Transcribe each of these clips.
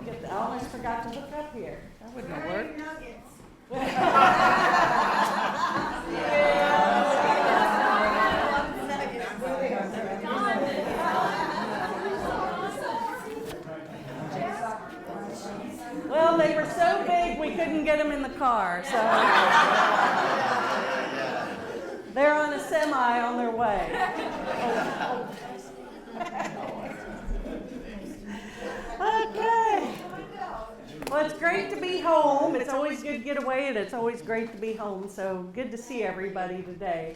I almost forgot to look up here. That wouldn't have worked. Well, they were so big we couldn't get them in the car, so they're on a semi on their way. Okay. Well, it's great to be home. It's always good to get away, and it's always great to be home. So good to see everybody today.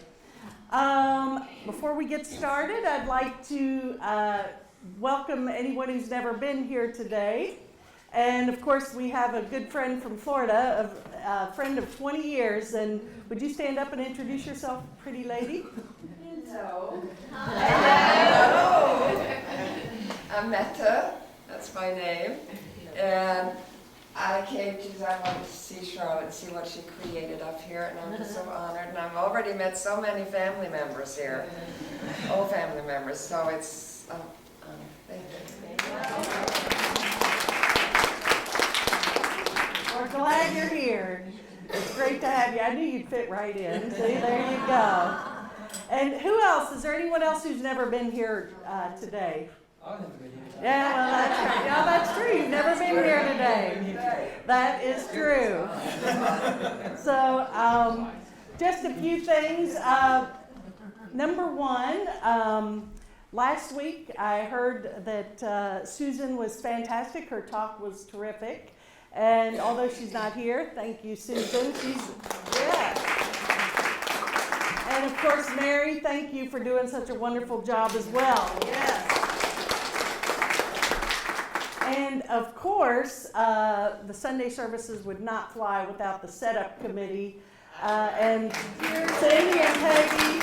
Before we get started, I'd like to welcome anyone who's never been here today. And of course, we have a good friend from Florida, a friend of 20 years. And would you stand up and introduce yourself, pretty lady? Hello. Hello. I'm Metta, that's my name. And I came because I wanted to see Charlotte, see what she created up here, and I'm just so honored. And I've already met so many family members here, old family members, so it's an honor. Thank you. We're glad you're here. It's great to have you. I knew you'd fit right in. See, there you go. And who else? Is there anyone else who's never been here today? I've never been here. Yeah, well, that's right. Yeah, that's true. You've never been here today. That is true. So, just a few things. Number one, last week I heard that Susan was fantastic. Her talk was terrific. And although she's not here, thank you, Susan. And of course, Mary, thank you for doing such a wonderful job as well. Yes. And of course, the Sunday services would not fly without the setup committee. And Sandy and Peggy,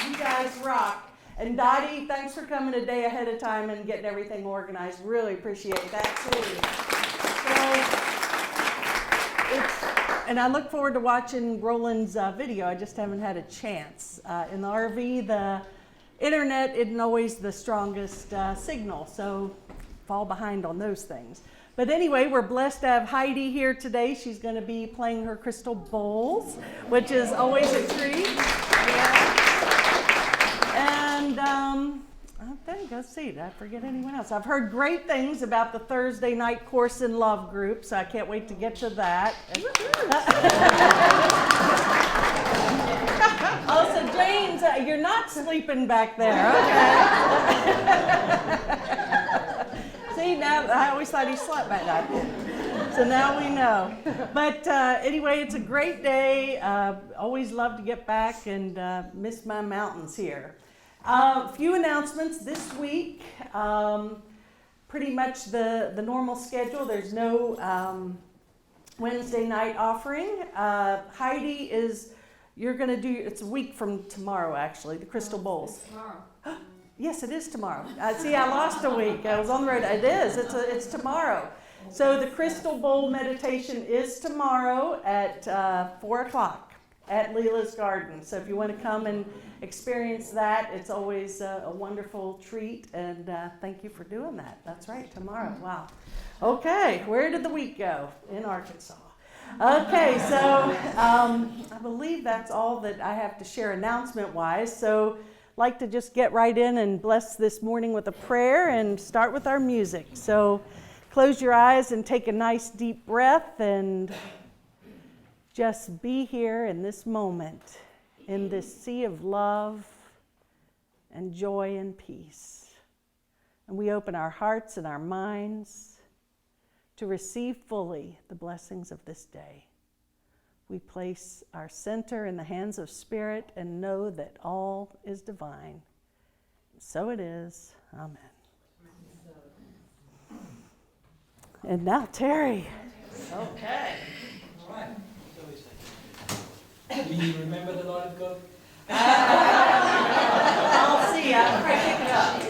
you guys rock. And Dottie, thanks for coming a day ahead of time and getting everything organized. Really appreciate that too. And I look forward to watching Roland's video. I just haven't had a chance. In the RV, the internet isn't always the strongest signal, so fall behind on those things. But anyway, we're blessed to have Heidi here today. She's going to be playing her crystal bowls, which is always a treat. Yeah. And there you go. See, did I forget anyone else? I've heard great things about the Thursday night Course in Love group, so I can't wait to get to that. Also, James, you're not sleeping back there. Okay. See, now I always thought he slept back there. So now we know. But anyway, it's a great day. Always love to get back and miss my mountains here. A few announcements this week. Pretty much the normal schedule. There's no Wednesday night offering. Heidi you're going to do, it's a week from tomorrow actually, the Crystal Bowls. It's tomorrow. Yes, it is tomorrow. See, I lost a week. I was on the road. It is. It's tomorrow. So the Crystal Bowl meditation is tomorrow at 4 o'clock at Leela's Garden. So if you want to come and experience that, it's always a wonderful treat. And thank you for doing that. That's right, tomorrow. Wow. Okay, where did the week go? In Arkansas. Okay, so I believe that's all that I have to share announcement-wise. So I'd like to just get right in and bless this morning with a prayer and start with our music. So close your eyes and take a nice deep breath and just be here in this moment, in this sea of love and joy and peace. And we open our hearts and our minds to receive fully the blessings of this day. We place our center in the hands of Spirit and know that all is divine. So it is. Amen. And now Terry. Okay. All right. Do you remember the light of God? I'll see. I'll pick it up.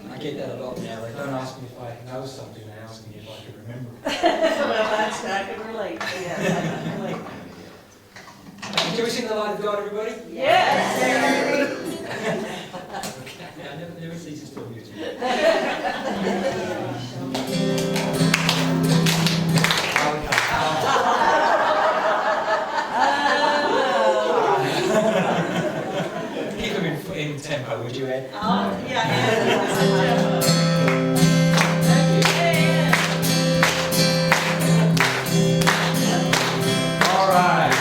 I get that a lot now. They don't ask me if I know something, they ask me if I can remember it. Well, I can relate. Yes, I can relate. Can we sing the light of God, everybody? Yes. Okay. Yeah, never ceases to amuse me. Keep them in tempo, would you, Ed? Oh, yeah. All right.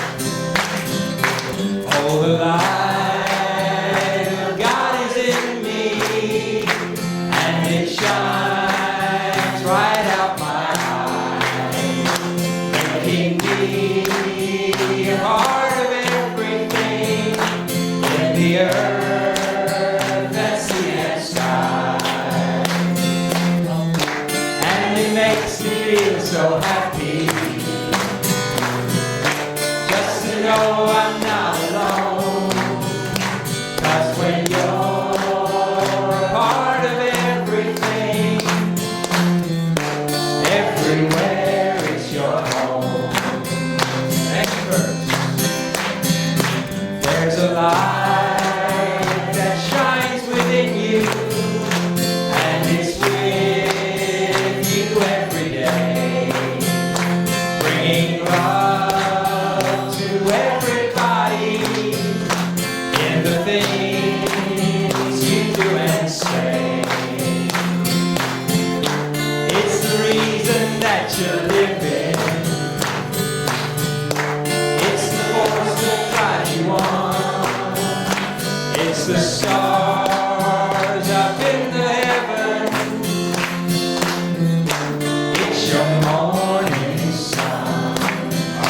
Oh, the light of God is in me, and it shines right out my eyes, making me a part of everything in the earth and sea and sky. And it makes me feel so happy just to know I'm not alone. 'Cause when you're a part of everything, everywhere is your home. Next verse. There's a light that shines within you, and it's with you every day, bringing love to everybody in the things you do and say. It's the reason that you're living. It's the force that drives you on. It's the stars up in the heavens. It's your morning sun.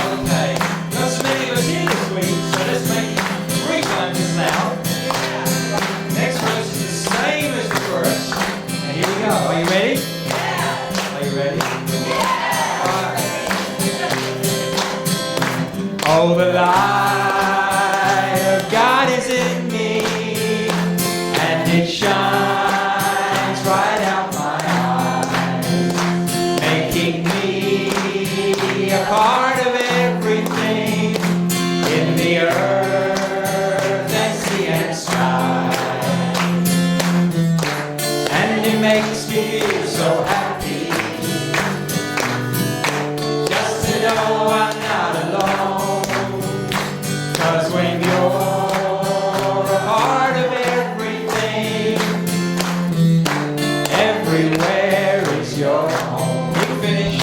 Okay, not so many of us here this week, so let's make 3 times as loud. Next verse is the same as the first. And here we go. Are you ready? Yeah. Are you ready? Yeah. All right. Oh, the light of God is in me, and it shines right out my eyes, making me a part of everything in the earth and sea and sky. And it makes me feel so happy just to know I'm not alone. 'Cause when you're a part of everything, everywhere is your home. You finish.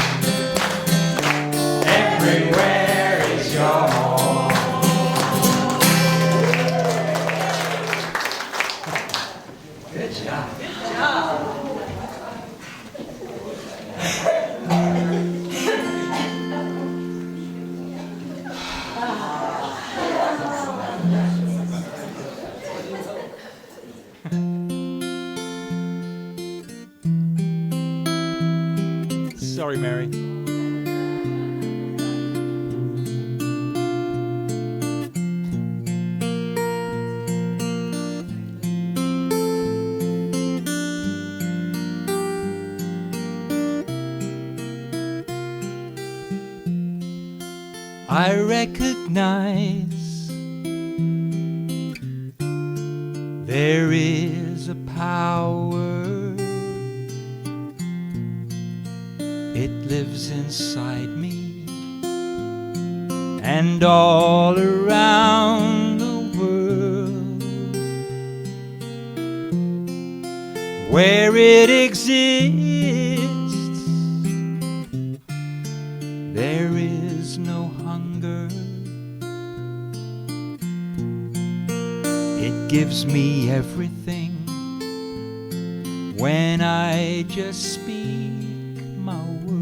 Everywhere is your home. Good job. Sorry, Mary. I recognize there is a power. It lives inside me and all around the world. Where it exists, there is no hunger. It gives me everything when I just speak my word.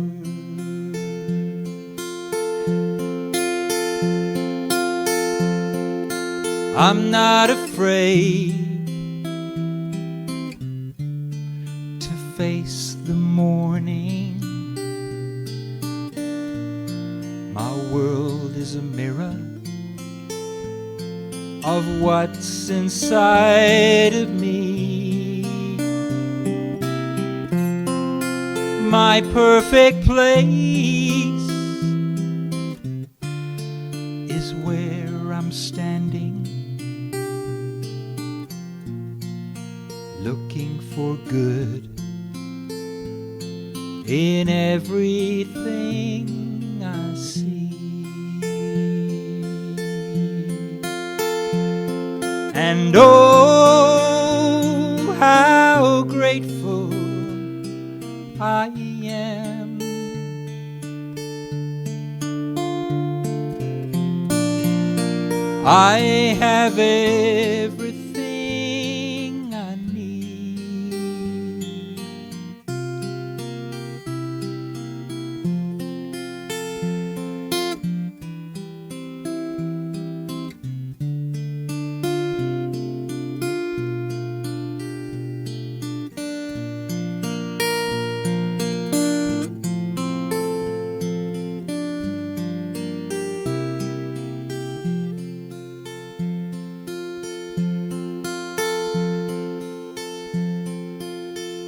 I'm not afraid to face the morning. My world is a mirror of what's inside of me. My perfect place is where I'm standing, looking for good in everything I see. And oh, how grateful I am. I have everything I need.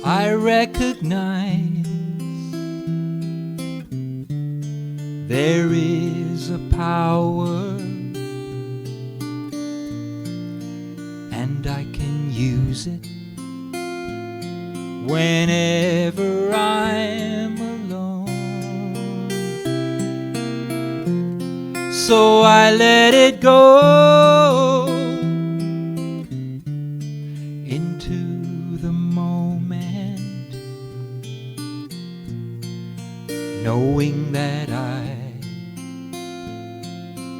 I recognize there is a power, and I can use it whenever I'm alone. So I let it go into the moment, knowing that I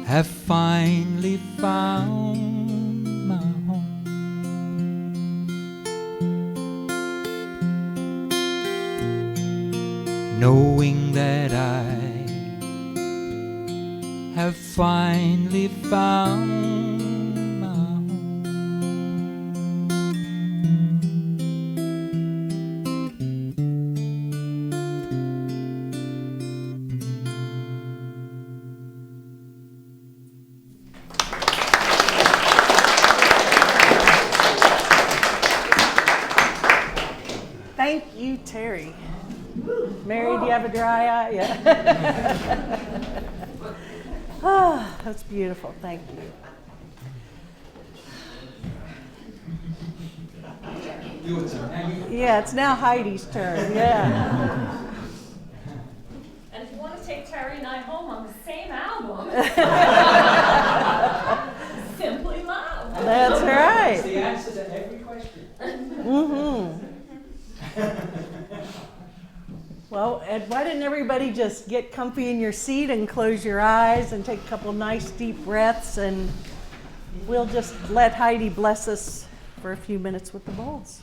have finally found my home. Knowing that I have finally found my home. Thank you, Terry. Mary, do you have a dry eye? Yeah. Ah, that's beautiful. Thank you. Yeah, it's now Heidi's turn. Yeah. And if you want to take Terry and I home on the same album, Simply Love. That's right. It's the answer to every question. Mm-hmm. Well, and why didn't everybody just get comfy in your seat and close your eyes and take a couple nice deep breaths, and we'll just let Heidi bless us for a few minutes with the bowls.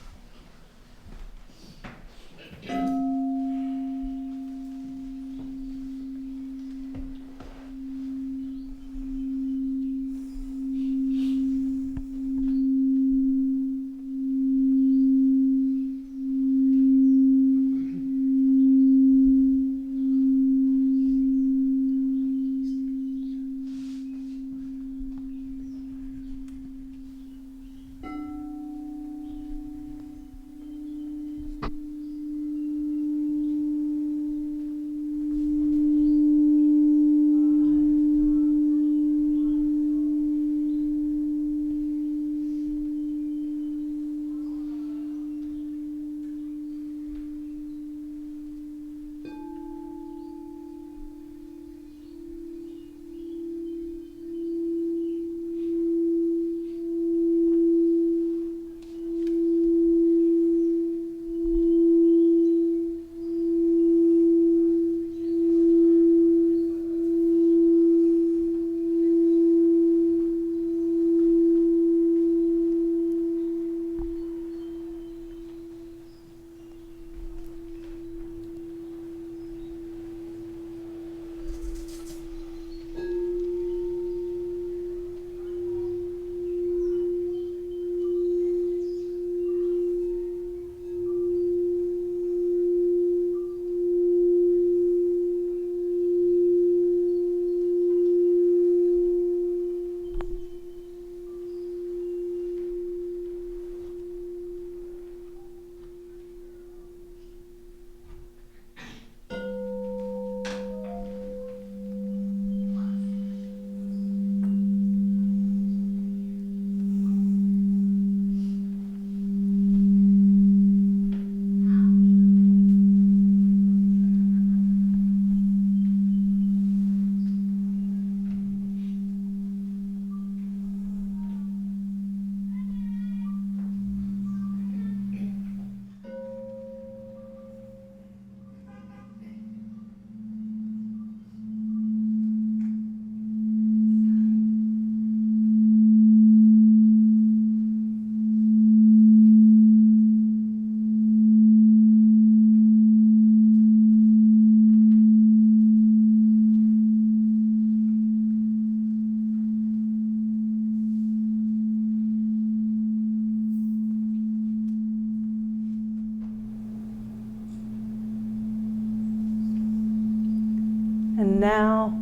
now,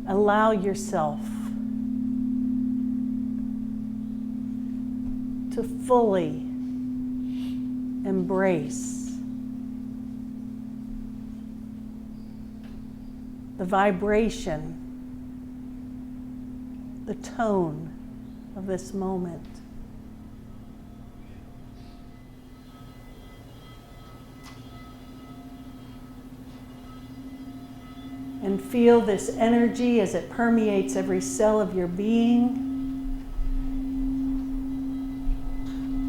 allow yourself to fully embrace the vibration, the tone of this moment. And feel this energy as it permeates every cell of your being,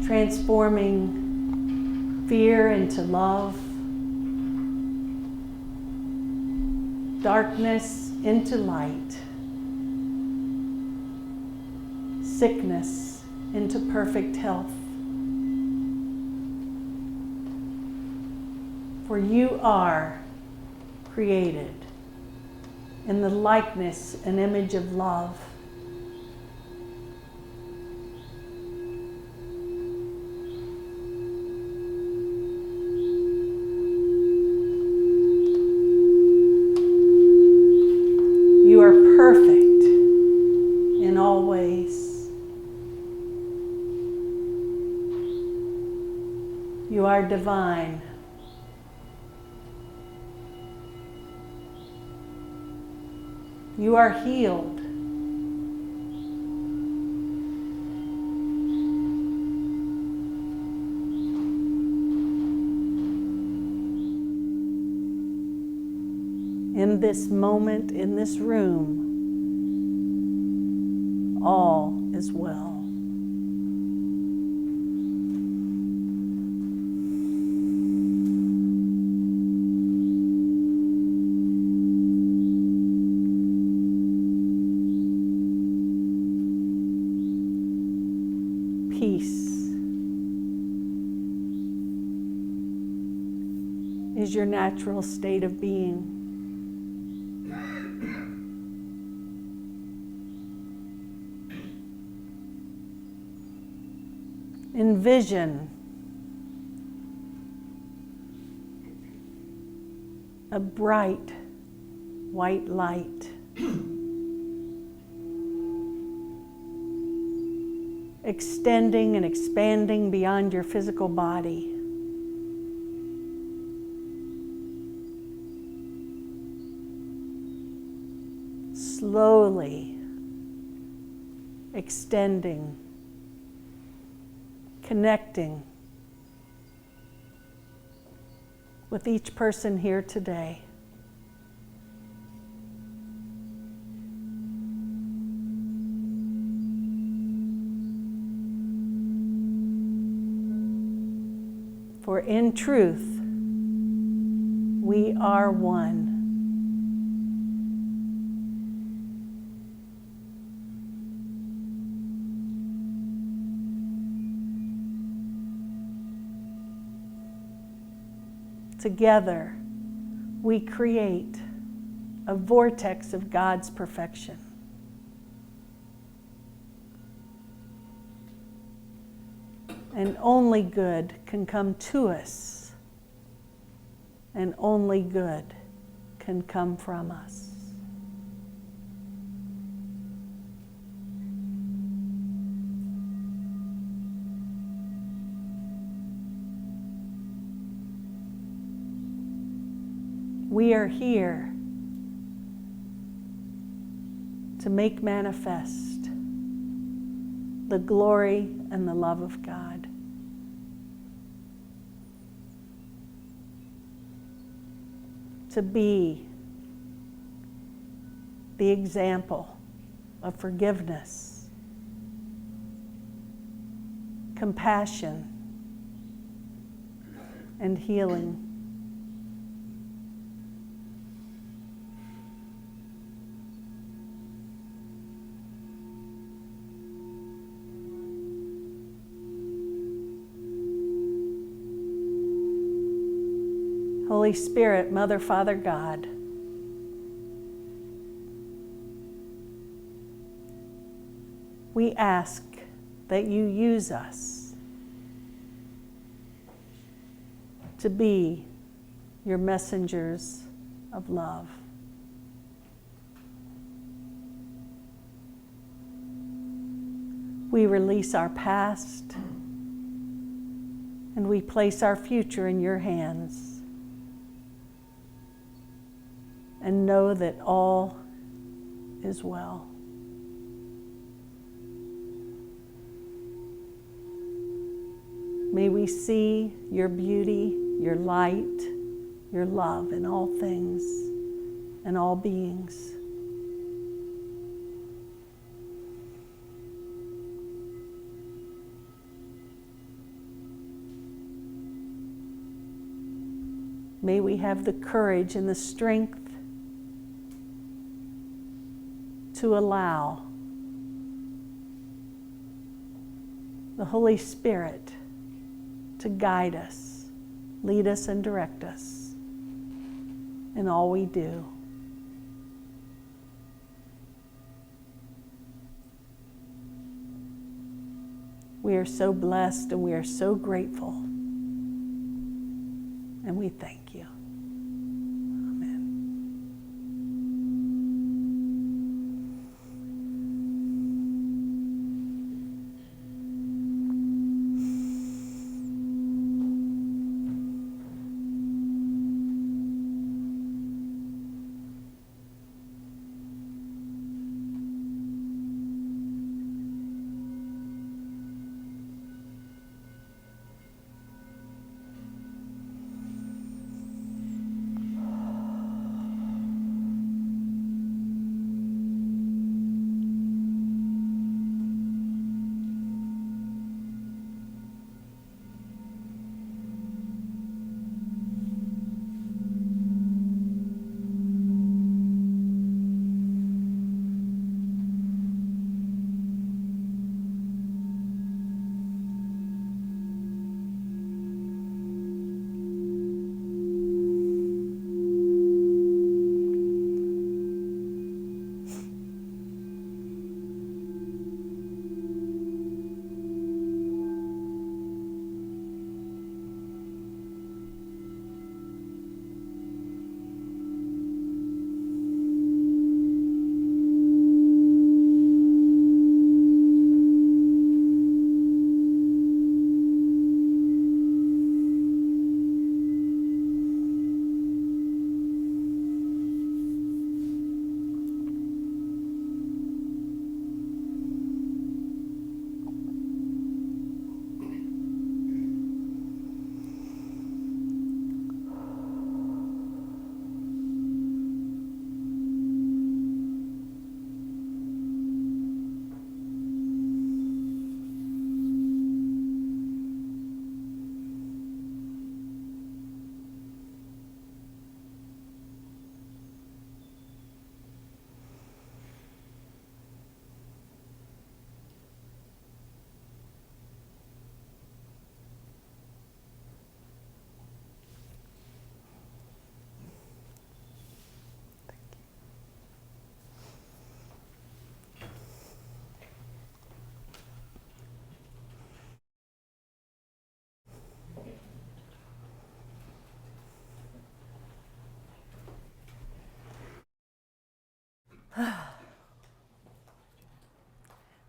transforming fear into love, darkness into light, sickness into perfect health. For you are created in the likeness and image of love. You are perfect in all ways. You are divine. You are healed. In this moment, in this room, all is well. Peace is your natural state of being. Envision a bright white light extending and expanding beyond your physical body. Slowly extending, connecting with each person here today. For in truth, we are one. Together, we create a vortex of God's perfection. And only good can come to us, and only good can come from us. We are here to make manifest the glory and the love of God. To be the example of forgiveness, compassion, and healing. Holy Spirit, Mother, Father, God, we ask that you use us to be your messengers of love. We release our past and we place our future in your hands and know that all is well. May we see your beauty, your light, your love in all things and all beings. May we have the courage and the strength to allow the Holy Spirit to guide us, lead us, and direct us in all we do. We are so blessed and we are so grateful. And we thank you. Amen.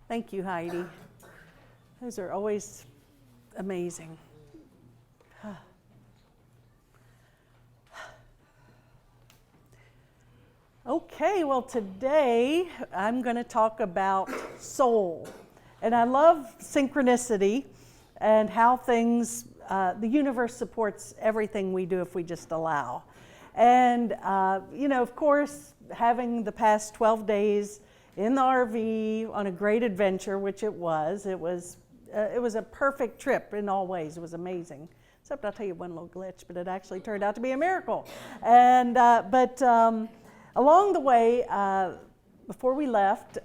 Thank you, Heidi. Those are always amazing. Okay, well today I'm going to talk about soul. And I love synchronicity and how things, the universe supports everything we do if we just allow. And, you know, of course, having the past 12 days in the RV on a great adventure, which it was a perfect trip in all ways. It was amazing. Except I'll tell you one little glitch, but it actually turned out to be a miracle. And, along the way, before we left,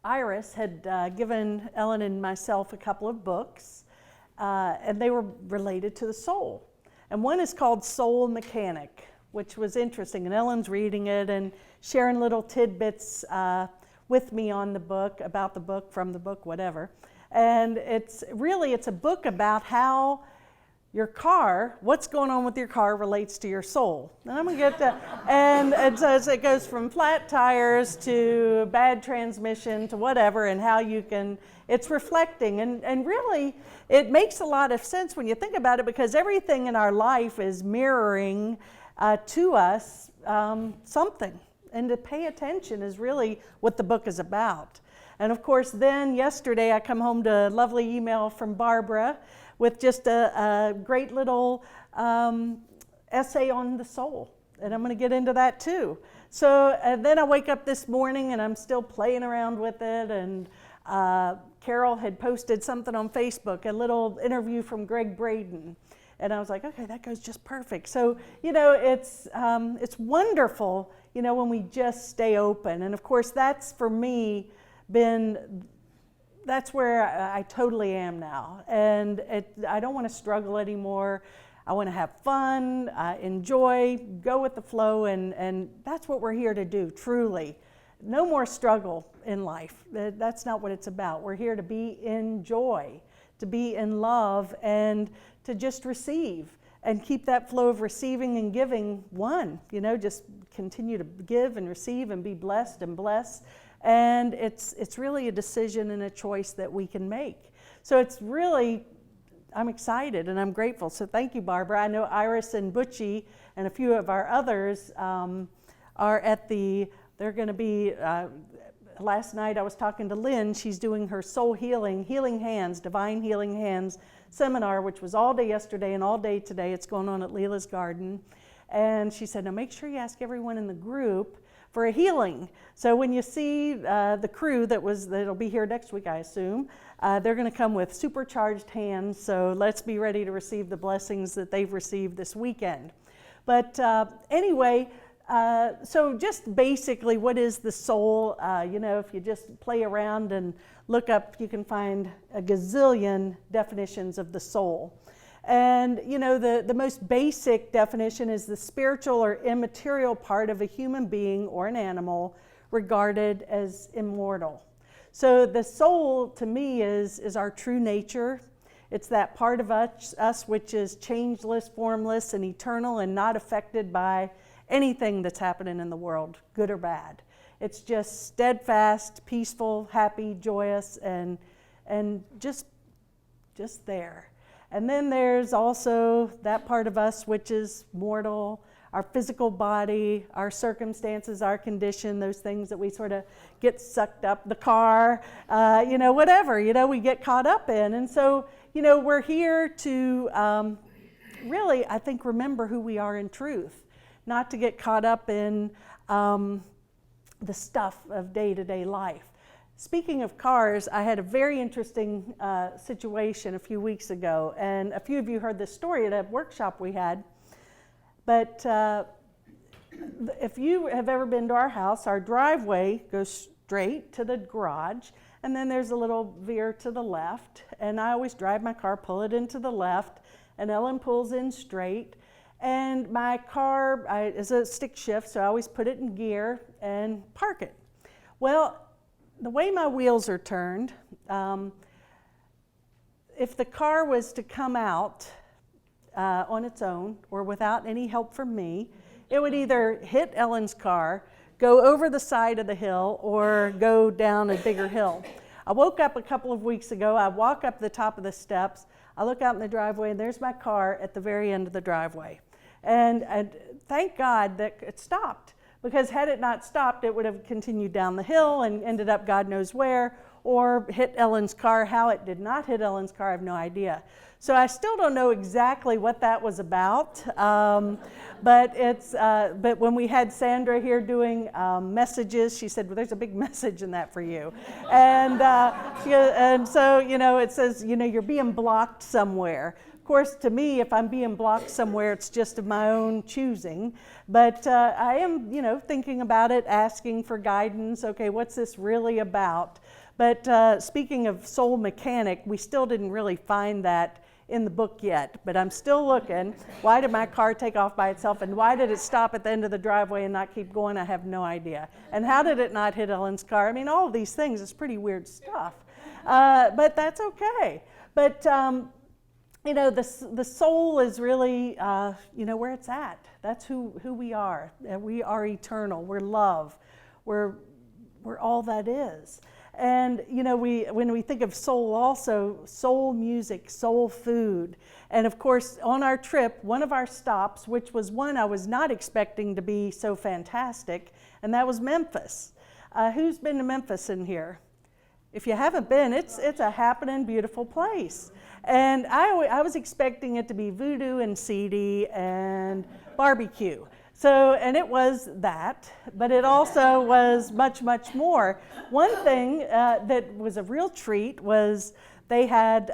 Iris had given Ellen and myself a couple of books, and they were related to the soul. And one is called Soul Mechanic, which was interesting. And Ellen's reading it and sharing little tidbits with me on the book, about the book, from the book, whatever. And it's a book about how your car, what's going on with your car relates to your soul. And I'm going to get to, and so it goes from flat tires to bad transmission to whatever, and how you can, it's reflecting. And really, it makes a lot of sense when you think about it, because everything in our life is mirroring to us something. And to pay attention is really what the book is about. And of course, then yesterday I come home to a lovely email from Barbara with just a great little essay on the soul. And I'm going to get into that too. So and then I wake up this morning and I'm still playing around with it. And Carol had posted something on Facebook, a little interview from Greg Braden. And I was like, okay, that goes just perfect. So, it's wonderful, when we just stay open. And of course, that's for me that's where I totally am now. And I don't want to struggle anymore. I want to have fun, enjoy, go with the flow, and that's what we're here to do, truly. No more struggle in life. That's not what it's about. We're here to be in joy, to be in love, and to just receive and keep that flow of receiving and giving one. Just continue to give and receive and be blessed and bless. And it's really a decision and a choice that we can make. So it's really, I'm excited and I'm grateful. So thank you, Barbara. I know Iris and Butchie and a few of our others are at they're going to be, last night I was talking to Lynn. She's doing her Soul Healing Hands, Divine Healing Hands seminar, which was all day yesterday and all day today. It's going on at Leela's Garden. And she said, now make sure you ask everyone in the group for a healing. So when you see the crew that'll be here next week, I assume, they're going to come with supercharged hands. So let's be ready to receive the blessings that they've received this weekend. But anyway, so just basically, what is the soul? If you just play around and look up, you can find a gazillion definitions of the soul. And the most basic definition is the spiritual or immaterial part of a human being or an animal regarded as immortal. So the soul, to me, is our true nature. It's that part of us which is changeless, formless, and eternal, and not affected by anything that's happening in the world, good or bad. It's just steadfast, peaceful, happy, joyous, and just there. And then there's also that part of us which is mortal, our physical body, our circumstances, our condition, those things that we sort of get sucked up, the car, whatever, we get caught up in. And so, we're here to really, I think, remember who we are in truth, not to get caught up in the stuff of day-to-day life. Speaking of cars, I had a very interesting situation a few weeks ago, and a few of you heard this story at a workshop we had. But if you have ever been to our house, our driveway goes straight to the garage, and then there's a little veer to the left, and I always drive my car, pull it into the left, and Ellen pulls in straight, and my car is a stick shift, so I always put it in gear and park it. Well, the way my wheels are turned, if the car was to come out on its own or without any help from me, it would either hit Ellen's car, go over the side of the hill, or go down a bigger hill. I woke up a couple of weeks ago, I walk up the top of the steps, I look out in the driveway, and there's my car at the very end of the driveway. And thank God that it stopped. Because had it not stopped, it would have continued down the hill and ended up God knows where, or hit Ellen's car. How it did not hit Ellen's car, I have no idea. So I still don't know exactly what that was about. But when we had Sandra here doing messages, she said, well, there's a big message in that for you. And so, it says, you're being blocked somewhere. Of course, to me, if I'm being blocked somewhere, it's just of my own choosing. But I am, thinking about it, asking for guidance. Okay, what's this really about? But speaking of soul mechanic, we still didn't really find that in the book yet. But I'm still looking. Why did my car take off by itself? And why did it stop at the end of the driveway and not keep going? I have no idea. And how did it not hit Ellen's car? I mean, all of these things is pretty weird stuff. But that's okay. But you know, the soul is really, you know, where it's at. That's who we are. We are eternal. We're love. We're all that is. And, you know, when we think of soul also, soul music, soul food. And of course, on our trip, one of our stops, which was one I was not expecting to be so fantastic, and that was Memphis. Who's been to Memphis in here? If you haven't been, it's a happening, beautiful place. And I was expecting it to be voodoo and seedy and barbecue. So, and it was that, but it also was much, much more. One thing that was a real treat was they had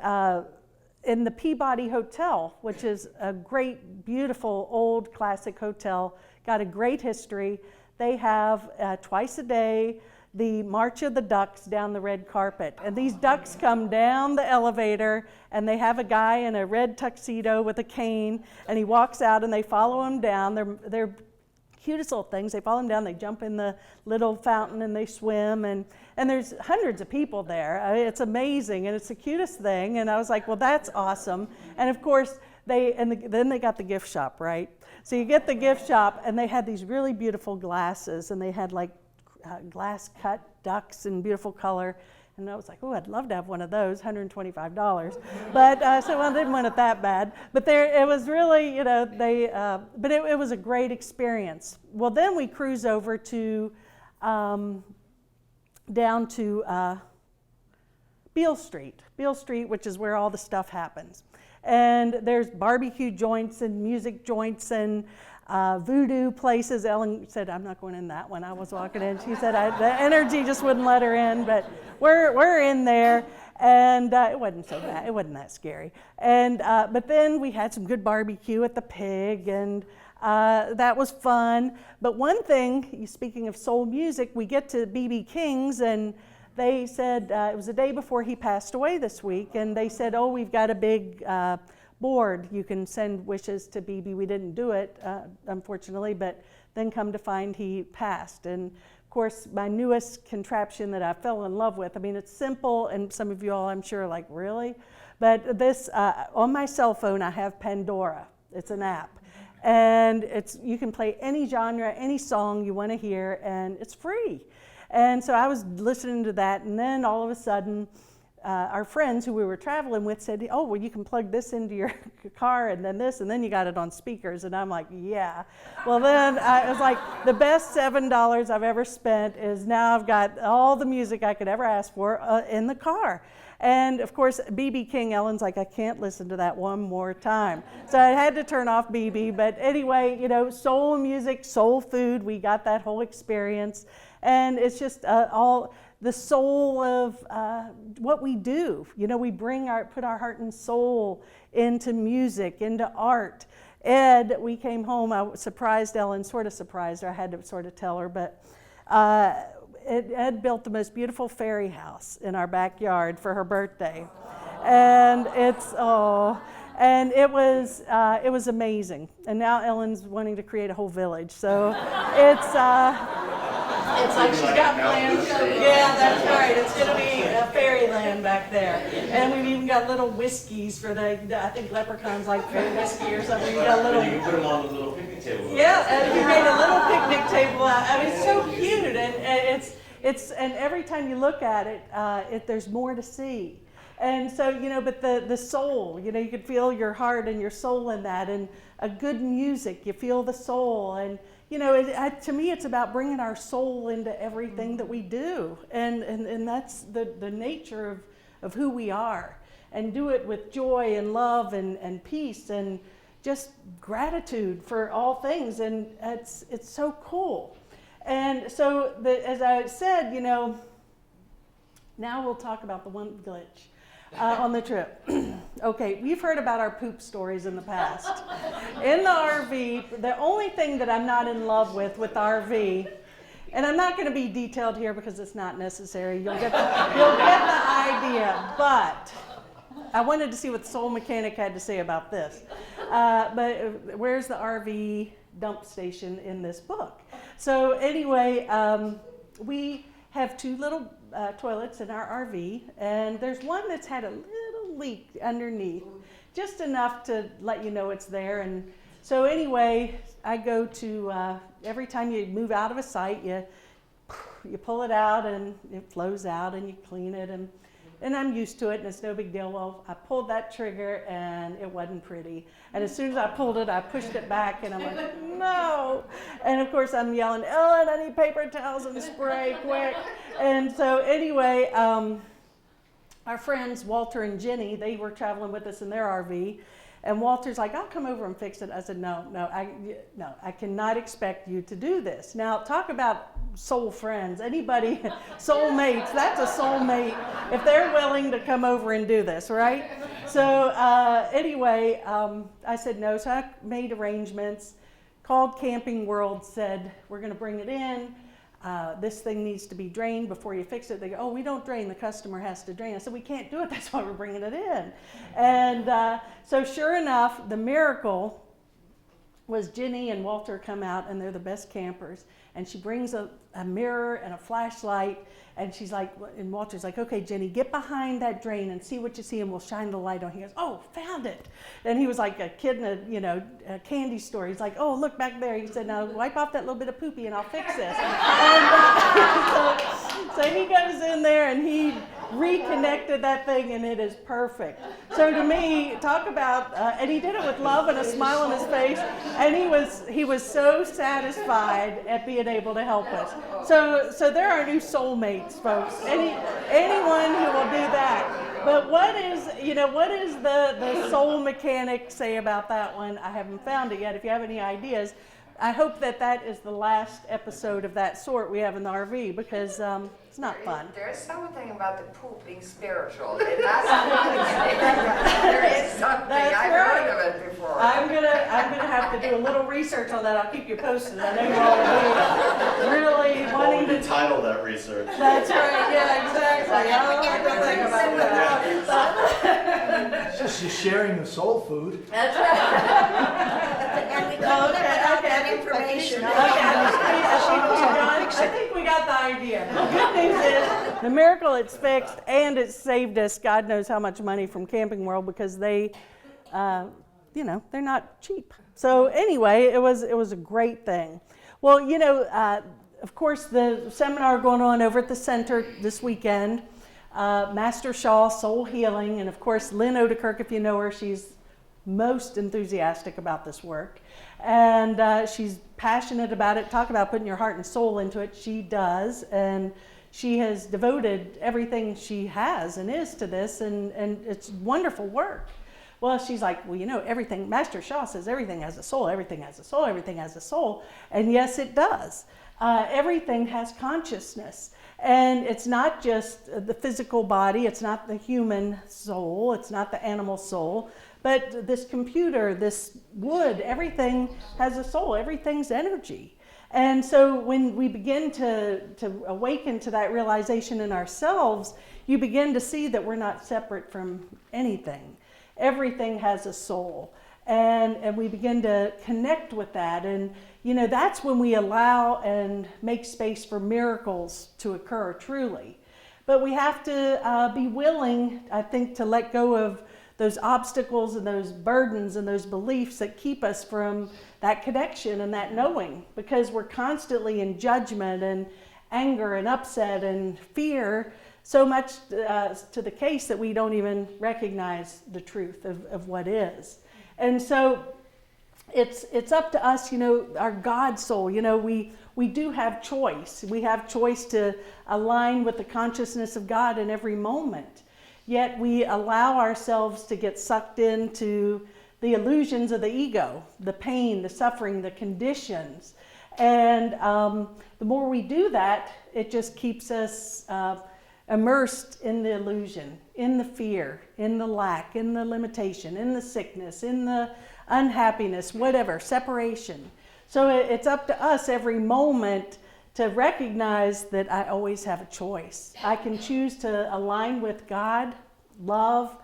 in the Peabody Hotel, which is a great, beautiful, old, classic hotel, got a great history. They have twice a day the March of the Ducks down the red carpet. And these ducks come down the elevator, and they have a guy in a red tuxedo with a cane, and he walks out, and they follow him down. They're cutest little things. They follow him down, they jump in the little fountain, and they swim, and there's hundreds of people there. It's amazing, and it's the cutest thing. And I was like, well, that's awesome. And of course, then they got the gift shop, right? So you get the gift shop, and they had these really beautiful glasses, and they had like glass cut ducks in beautiful color. And I was like, oh, I'd love to have one of those, $125. But so I didn't want it that bad. But it was really, you know, but it was a great experience. Well, then we cruise over to down to Beale Street, which is where all the stuff happens. And there's barbecue joints and music joints and voodoo places. Ellen said, I'm not going in that one. I was walking in. She said the energy just wouldn't let her in, but we're in there. And it wasn't so bad. It wasn't that scary. And but then we had some good barbecue at the Pig, and that was fun. But one thing, speaking of soul music, we get to B.B. King's, and they said, it was the day before he passed away this week, and they said, oh, we've got a big board. You can send wishes to BB. We didn't do it, unfortunately, but then come to find he passed. And of course, my newest contraption that I fell in love with, I mean, it's simple, and some of you all, I'm sure, are like, really? But this, on my cell phone, I have Pandora. It's an app. And you can play any genre, any song you want to hear, and it's free. And so I was listening to that, and then all of a sudden, our friends who we were traveling with said, oh, well, you can plug this into your car and then this, and then you got it on speakers. And I'm like, yeah. Well, then it was like the best $7 I've ever spent is now I've got all the music I could ever ask for in the car. And of course, B.B. King, Ellen's like, I can't listen to that one more time. So I had to turn off B.B. But anyway, you know, soul music, soul food, we got that whole experience. And it's just all the soul of what we do. You know, we put our heart and soul into music, into art. Ed, we came home, I surprised Ellen, sort of surprised her, I had to sort of tell her, but Ed built the most beautiful fairy house in our backyard for her birthday. And and it was amazing. And now Ellen's wanting to create a whole village. So it's like she's got plans. Yeah, that's right. It's going to be a fairyland back there. And we've even got little whiskeys for I think leprechauns like whiskey or something. You got little. And you can put them on the little picnic table. Yeah, and we made a little picnic table. I mean, it's so cute, and and every time you look at it, there's more to see. And so, you know, but the soul, you know, you can feel your heart and your soul in that, and a good music, you feel the soul. And, you know, to me, it's about bringing our soul into everything that we do. And that's the nature of who we are. And do it with joy and love and peace and just gratitude for all things. And it's so cool. And so, as I said, you know, now we'll talk about the one glitch. On the trip. Okay, we've heard about our poop stories in the past. In the RV, the only thing that I'm not in love with RV, and I'm not going to be detailed here because it's not necessary. You'll get the idea. But I wanted to see what the Soul Mechanic had to say about this. But where's the RV dump station in this book? So anyway, we have two little toilets in our RV, and there's one that's had a little leak underneath. just enough to let you know it's there. And so anyway, I go to, every time you move out of a site, you pull it out and it flows out and you clean it, and I'm used to it and it's no big deal. Well, I pulled that trigger and it wasn't pretty. And as soon as I pulled it, I pushed it back and I'm like, no. And of course I'm yelling, Ellen, I need paper towels and spray quick. And so anyway, our friends Walter and Jenny, they were traveling with us in their RV. And Walter's like, I'll come over and fix it. I said, no, I cannot expect you to do this. Now, talk about soul friends. Anybody, soulmates, that's a soulmate if they're willing to come over and do this, right? So anyway, I said no. So I made arrangements, called Camping World, said, we're going to bring it in. This thing needs to be drained before you fix it. They go, oh, we don't drain, the customer has to drain. I said, we can't do it, that's why we're bringing it in. And so sure enough, the miracle was Jenny and Walter come out, and they're the best campers. And she brings a mirror and a flashlight, and she's like, and Walter's like, okay, Jenny, get behind that drain and see what you see, and we'll shine the light on. He goes, oh, found it. And he was like a kid in a candy store. He's like, oh, look back there. He said, now wipe off that little bit of poopy and I'll fix this. And so he goes in there and he reconnected that thing, and it is perfect. So to me, talk about, and he did it with love and a smile on his face, and he was so satisfied at being able to help us. So there are new soulmates, folks. Anyone who will do that. But what is the soul mechanic say about that one? I haven't found it yet. If you have any ideas, I hope that is the last episode of that sort we have in the RV, because it's not fun. There's something about the poop being spiritual. It has there is something. That's I've right. heard of it before. I'm gonna have to do a little research on that. I'll keep you posted. I know you're all really wanting to title that research. That's right. Yeah, exactly. I'll have to think about that. It's just sharing the soul food. That's right. And we couldn't live without that information. I think we got the idea. The good news is the miracle, it's fixed and it's saved us God knows how much money from Camping World, because they, they're not cheap. So anyway, it was a great thing. Well, of course, the seminar going on over at the center this weekend, Master Shaw, Soul Healing, and of course, Lynn Odekirk, if you know her, she's most enthusiastic about this work, and she's passionate about it. Talk about putting your heart and soul into it. She does, and she has devoted everything she has and is to this, and it's wonderful work. Well, she's like, well, everything, Master Shaw says everything has a soul, everything has a soul, everything has a soul, and yes, it does. Everything has consciousness. And it's not just the physical body, it's not the human soul, it's not the animal soul, but this computer, this wood, everything has a soul, everything's energy. And so when we begin to awaken to that realization in ourselves, you begin to see that we're not separate from anything. Everything has a soul. And we begin to connect with that. And that's when we allow and make space for miracles to occur, truly. But we have to be willing, I think, to let go of those obstacles and those burdens and those beliefs that keep us from that connection and that knowing, because we're constantly in judgment and anger and upset and fear, so much to the case that we don't even recognize the truth of what is. And so it's up to us, our God soul, we do have choice. We have choice to align with the consciousness of God in every moment. Yet we allow ourselves to get sucked into the illusions of the ego, the pain, the suffering, the conditions. And the more we do that, it just keeps us immersed in the illusion, in the fear, in the lack, in the limitation, in the sickness, in the unhappiness, whatever, separation. So it's up to us every moment to recognize that I always have a choice. I can choose to align with God, love,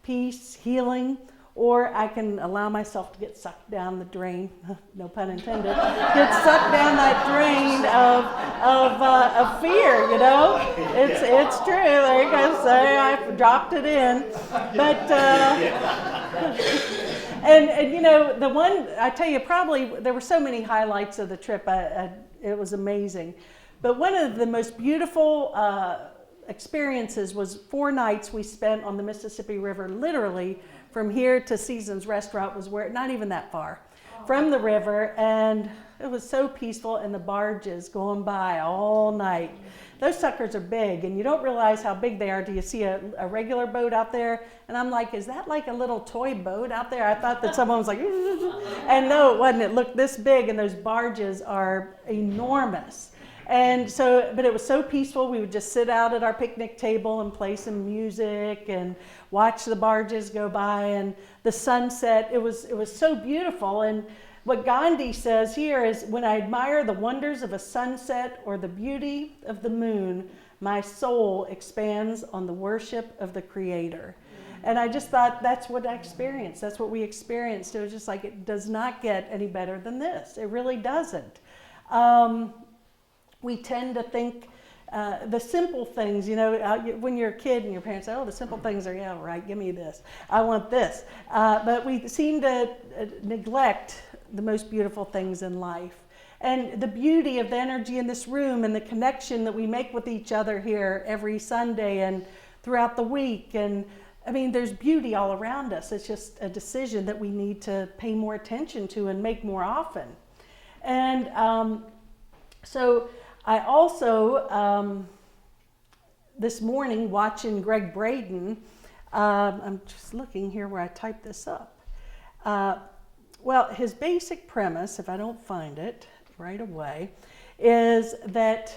peace, healing, or I can allow myself to get sucked down the drain, no pun intended, get sucked down that drain of fear, It's true, there you go, say I dropped it in. But And you know, the one, I tell you, probably, there were so many highlights of the trip, it was amazing. But one of the most beautiful experiences was 4 nights we spent on the Mississippi River. Literally, from here to Seasons Restaurant was where, not even that far, from the river, and it was so peaceful, and the barges going by all night. Those suckers are big, and you don't realize how big they are till you see a regular boat out there. And I'm like, is that like a little toy boat out there? I thought that someone was like, and no, it wasn't. It looked this big, and those barges are enormous. And so, but it was so peaceful. We would just sit out at our picnic table and play some music and watch the barges go by, and the sunset. It was so beautiful. And what Gandhi says here is, when I admire the wonders of a sunset or the beauty of the moon, my soul expands on the worship of the Creator. And I just thought, that's what I experienced. That's what we experienced. It was just like, it does not get any better than this. It really doesn't. We tend to think the simple things, you know, when you're a kid and your parents say, oh, the simple things are, yeah, right, give me this. I want this. But we seem to neglect the most beautiful things in life. And the beauty of the energy in this room and the connection that we make with each other here every Sunday and throughout the week. And I mean, there's beauty all around us. It's just a decision that we need to pay more attention to and make more often. And so I also, this morning, watching Greg Braden, I'm just looking here where I typed this up. Well, his basic premise, if I don't find it right away, is that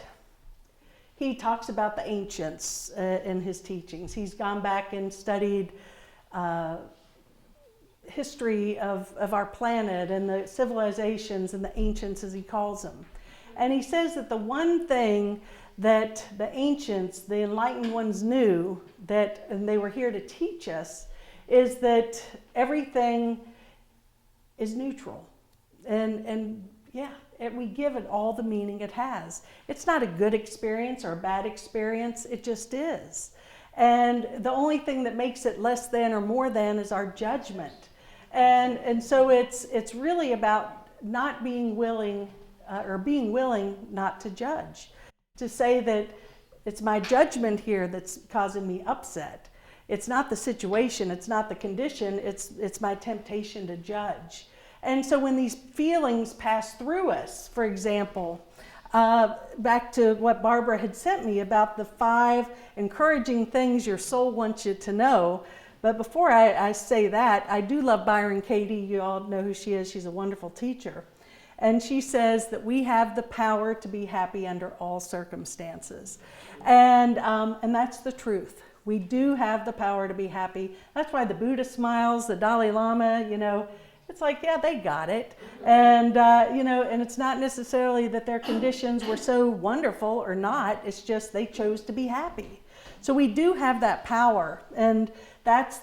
he talks about the ancients in his teachings. He's gone back and studied history of our planet and the civilizations and the ancients, as he calls them. And he says that the one thing that the ancients, the enlightened ones, knew, that, and they were here to teach us, is that everything is neutral. And yeah, we give it all the meaning it has. It's not a good experience or a bad experience, it just is. And the only thing that makes it less than or more than is our judgment. And so it's really about not being willing, or being willing not to judge. To say that it's my judgment here that's causing me upset. It's not the situation, it's not the condition, it's my temptation to judge. And so when these feelings pass through us, for example, back to what Barbara had sent me about the 5 encouraging things your soul wants you to know. But before I say that, I do love Byron Katie. You all know who she is. She's a wonderful teacher. And she says that we have the power to be happy under all circumstances. And that's the truth. We do have the power to be happy. That's why the Buddha smiles, the Dalai Lama, you know, it's like, yeah, they got it. And, you know, and it's not necessarily that their conditions were so wonderful or not. It's just they chose to be happy. So we do have that power. And that's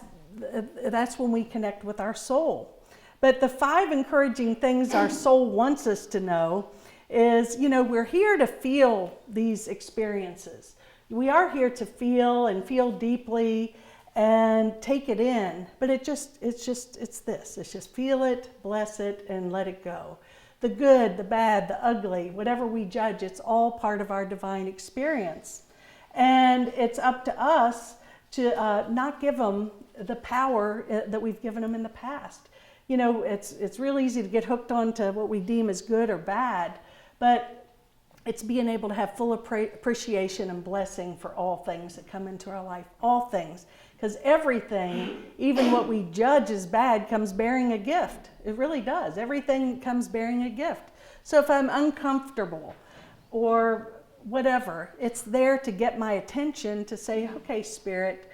when we connect with our soul. But the 5 encouraging things our soul wants us to know is, you know, we're here to feel these experiences. We are here to feel and feel deeply and take it in, but it's this. It's just feel it, bless it, and let it go. The good, the bad, the ugly, whatever we judge, it's all part of our divine experience. And it's up to us to not give them the power that we've given them in the past. You know, it's real easy to get hooked onto what we deem as good or bad, but it's being able to have full appreciation and blessing for all things that come into our life, all things. Because everything, even what we judge as bad, comes bearing a gift. It really does. Everything comes bearing a gift. So if I'm uncomfortable or whatever, it's there to get my attention to say, okay, Spirit,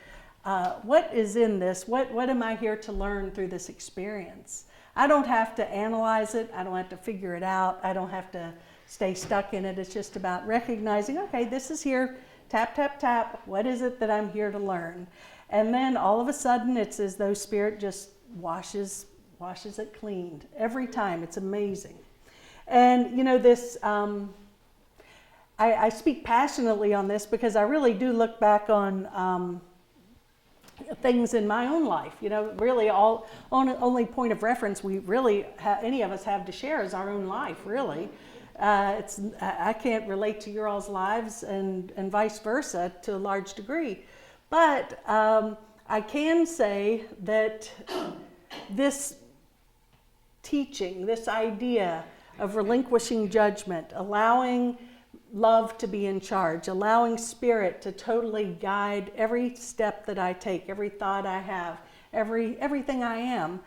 what is in this? What am I here to learn through this experience? I don't have to analyze it. I don't have to figure it out. I don't have to stay stuck in it. It's just about recognizing, okay, this is here, tap, tap, tap. What is it that I'm here to learn? And then all of a sudden, it's as though Spirit just washes it clean every time. It's amazing. And, you know, this, I speak passionately on this because I really do look back on things in my own life. You know, really only point of reference we really any of us have to share is our own life, really. I can't relate to your all's lives and vice versa to a large degree. But I can say that this teaching, this idea of relinquishing judgment, allowing love to be in charge, allowing spirit to totally guide every step that I take, every thought I have, everything I am,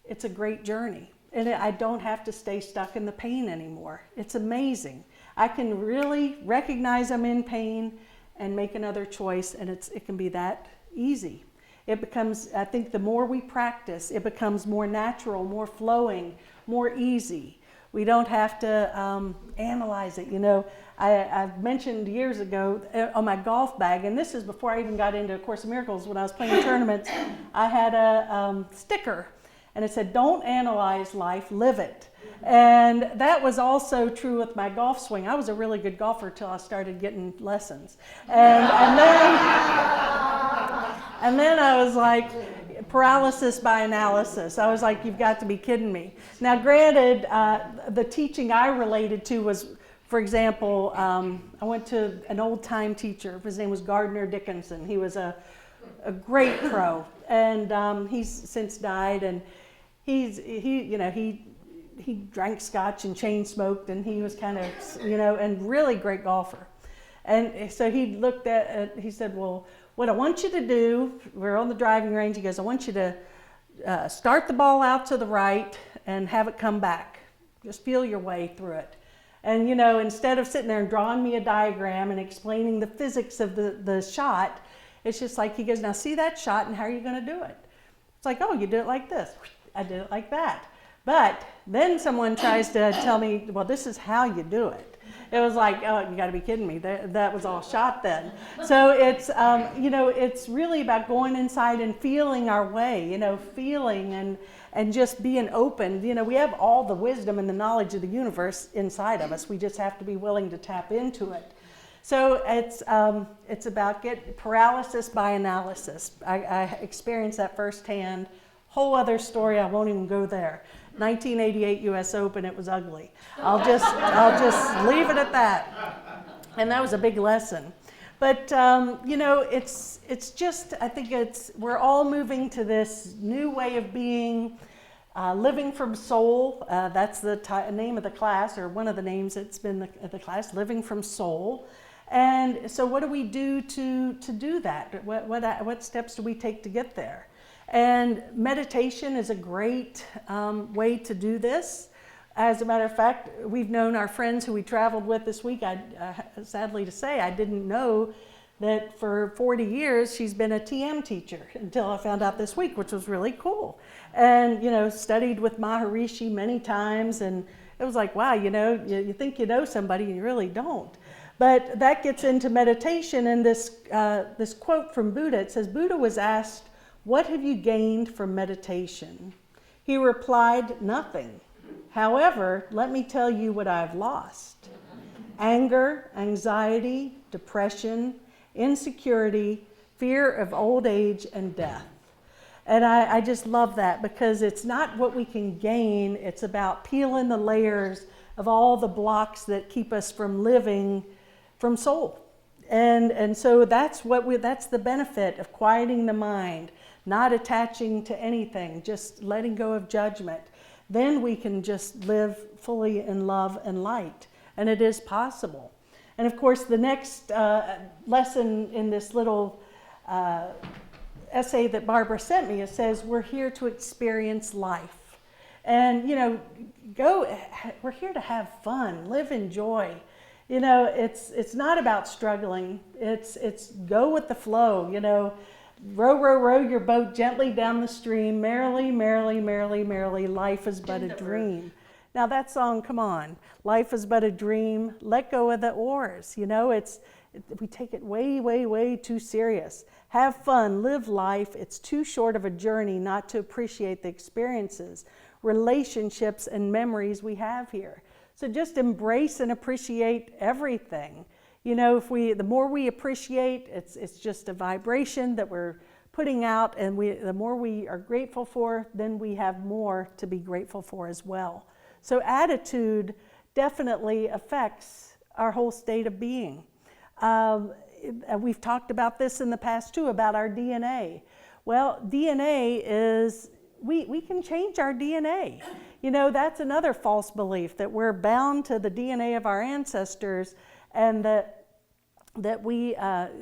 it's a great journey. And I don't have to stay stuck in the pain anymore. It's amazing. I can really recognize I'm in pain and make another choice, and it can be that easy. It becomes, I think the more we practice, it becomes more natural, more flowing, more easy. We don't have to analyze it. You know, I've mentioned years ago on my golf bag, and this is before I even got into A Course in Miracles, when I was playing tournaments, I had a sticker, and it said, "Don't analyze life, live it." And that was also true with my golf swing. I was a really good golfer till I started getting lessons. And then I was like, paralysis by analysis. I was like, you've got to be kidding me. Now, granted, the teaching I related to was, for example, I went to an old-time teacher. His name was Gardner Dickinson. He was a great pro, and he's since died. And he drank scotch and chain smoked, and he was kind of, and really great golfer. And so he looked at, he said, well, what I want you to do, we're on the driving range, he goes, I want you to start the ball out to the right and have it come back. Just feel your way through it. And, instead of sitting there and drawing me a diagram and explaining the physics of the shot, it's just like, he goes, now see that shot and how are you going to do it? It's like, oh, you do it like this. I did it like that. But then someone tries to tell me, well, this is how you do it. It was like, oh, you got to be kidding me. That was all shot then. So it's, it's really about going inside and feeling our way, feeling and just being open. We have all the wisdom and the knowledge of the universe inside of us. We just have to be willing to tap into it. So it's about paralysis by analysis. I experienced that firsthand. Whole other story. I won't even go there. 1988 U.S. Open. It was ugly. I'll just leave it at that. And that was a big lesson. But it's just, I think we're all moving to this new way of being, living from soul. That's the name of the class, or one of the names that's been the class, living from soul. And so what do we do to do that? What steps do we take to get there? And meditation is a great way to do this. As a matter of fact, we've known our friends who we traveled with this week. Sadly to say, I didn't know that for 40 years she's been a TM teacher until I found out this week, which was really cool. And, studied with Maharishi many times, and it was like, wow, you think you know somebody and you really don't. But that gets into meditation, and this quote from Buddha, it says, Buddha was asked, "What have you gained from meditation?" He replied, "Nothing. However, let me tell you what I've lost. Anger, anxiety, depression, insecurity, fear of old age, and death." And I just love that, because it's not what we can gain, it's about peeling the layers of all the blocks that keep us from living from soul. And so that's the benefit of quieting the mind, not attaching to anything, just letting go of judgment. Then we can just live fully in love and light, and it is possible. And of course, the next lesson in this little essay that Barbara sent me, it says, we're here to experience life. And, we're here to have fun, live in joy. It's not about struggling. It's go with the flow, Row, row, row your boat gently down the stream. Merrily, merrily, merrily, merrily, life is but a dream. Now that song, come on. Life is but a dream. Let go of the oars. We take it way, way, way too serious. Have fun, live life. It's too short of a journey not to appreciate the experiences, relationships, and memories we have here. So just embrace and appreciate everything. The more we appreciate, it's just a vibration that we're putting out, and the more we are grateful for, then we have more to be grateful for as well. So attitude definitely affects our whole state of being. We've talked about this in the past too, about our DNA. Well, DNA is, we can change our DNA. You know, that's another false belief, that we're bound to the DNA of our ancestors, and that we,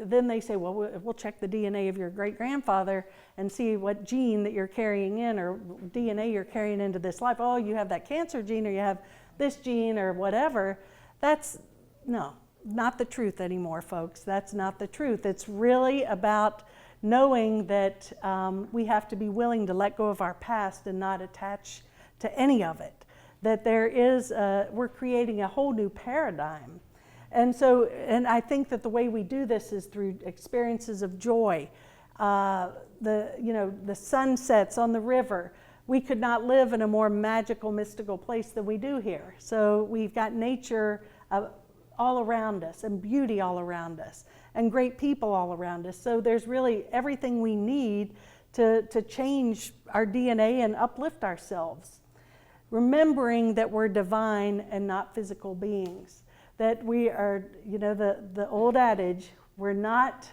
then they say, well, we'll check the DNA of your great-grandfather and see what gene that you're carrying in, or DNA you're carrying into this life. Oh, you have that cancer gene, or you have this gene, or whatever. That's, no, not the truth anymore, folks. That's not the truth. It's really about knowing that we have to be willing to let go of our past and not attach to any of it. That there is, we're creating a whole new paradigm. And so, and I think that the way we do this is through experiences of joy. The sunsets on the river. We could not live in a more magical, mystical place than we do here. So we've got nature all around us, and beauty all around us, and great people all around us. So there's really everything we need to change our DNA and uplift ourselves. Remembering that we're divine and not physical beings. That we are, you know, the old adage, we're not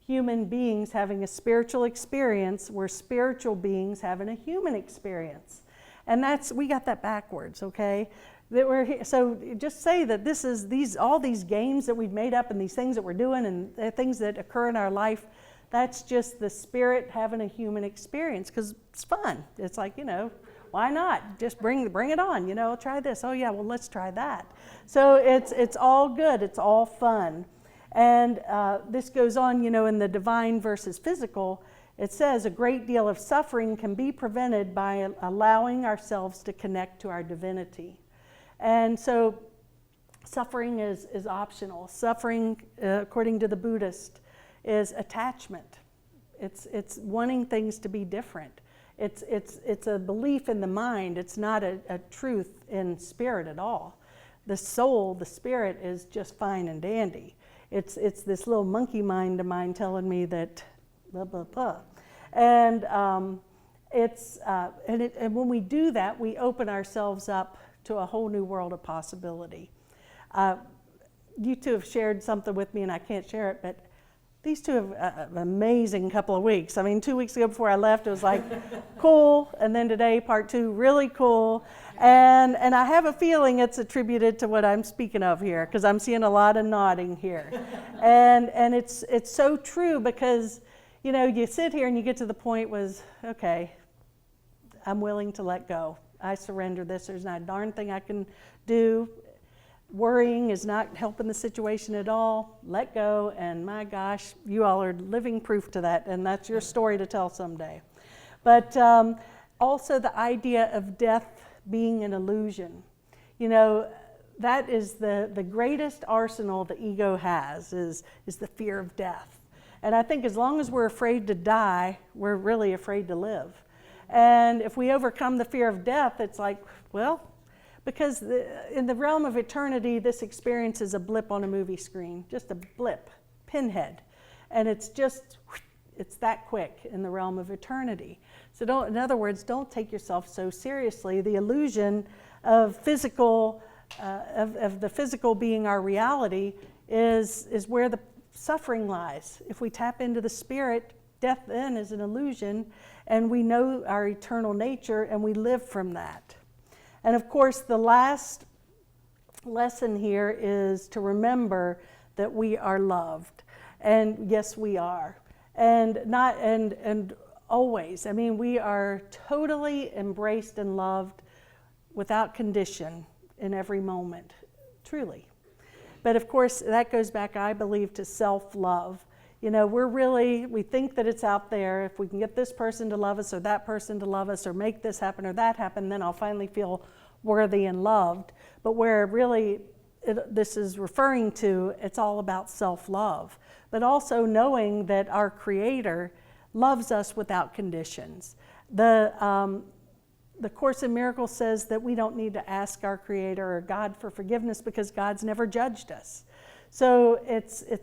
human beings having a spiritual experience, we're spiritual beings having a human experience. And that's, we got that backwards, okay? That we're here, so just say that this is all these games that we've made up, and these things that we're doing, and the things that occur in our life, that's just the spirit having a human experience, because it's fun. It's like, you know, why not? Just bring it on, you know, try this. Oh yeah, well, let's try that. So it's all good, it's all fun. And this goes on, you know, in the divine versus physical. It says a great deal of suffering can be prevented by allowing ourselves to connect to our divinity. And so suffering is optional. Suffering, according to the Buddhist, is attachment. It's wanting things to be different. It's a belief in the mind. It's not a truth in spirit at all. The soul, the spirit, is just fine and dandy. It's this little monkey mind of mine telling me that blah blah blah, and and when we do that, we open ourselves up to a whole new world of possibility. You two have shared something with me, and I can't share it, but these two have an amazing couple of weeks. I mean, 2 weeks ago before I left, it was like cool, and then today, part 2, really cool. And I have a feeling it's attributed to what I'm speaking of here, because I'm seeing a lot of nodding here. And it's so true, because, you know, you sit here and you get to the point was, okay, I'm willing to let go. I surrender this. There's not a darn thing I can do. Worrying is not helping the situation at all. Let go, and my gosh, you all are living proof to that, and that's your story to tell someday. But also the idea of death being an illusion. You know, that is the greatest arsenal the ego has, is the fear of death. And I think as long as we're afraid to die, we're really afraid to live. And if we overcome the fear of death, it's like, well, because in the realm of eternity, this experience is a blip on a movie screen, just a blip, pinhead. And it's that quick in the realm of eternity. So in other words, don't take yourself so seriously. The illusion of physical, of the physical being our reality is where the suffering lies. If we tap into the spirit, death then is an illusion, and we know our eternal nature, and we live from that. And of course, the last lesson here is to remember that we are loved. And yes, we are. And always. I mean, we are totally embraced and loved without condition in every moment, truly. But of course, that goes back, I believe, to self-love. You know, we think that it's out there. If we can get this person to love us, or that person to love us, or make this happen or that happen, then I'll finally feel worthy and loved. But where really this is referring to, it's all about self-love. But also knowing that our Creator loves us without conditions. The Course in Miracles says that we don't need to ask our Creator or God for forgiveness, because God's never judged us. So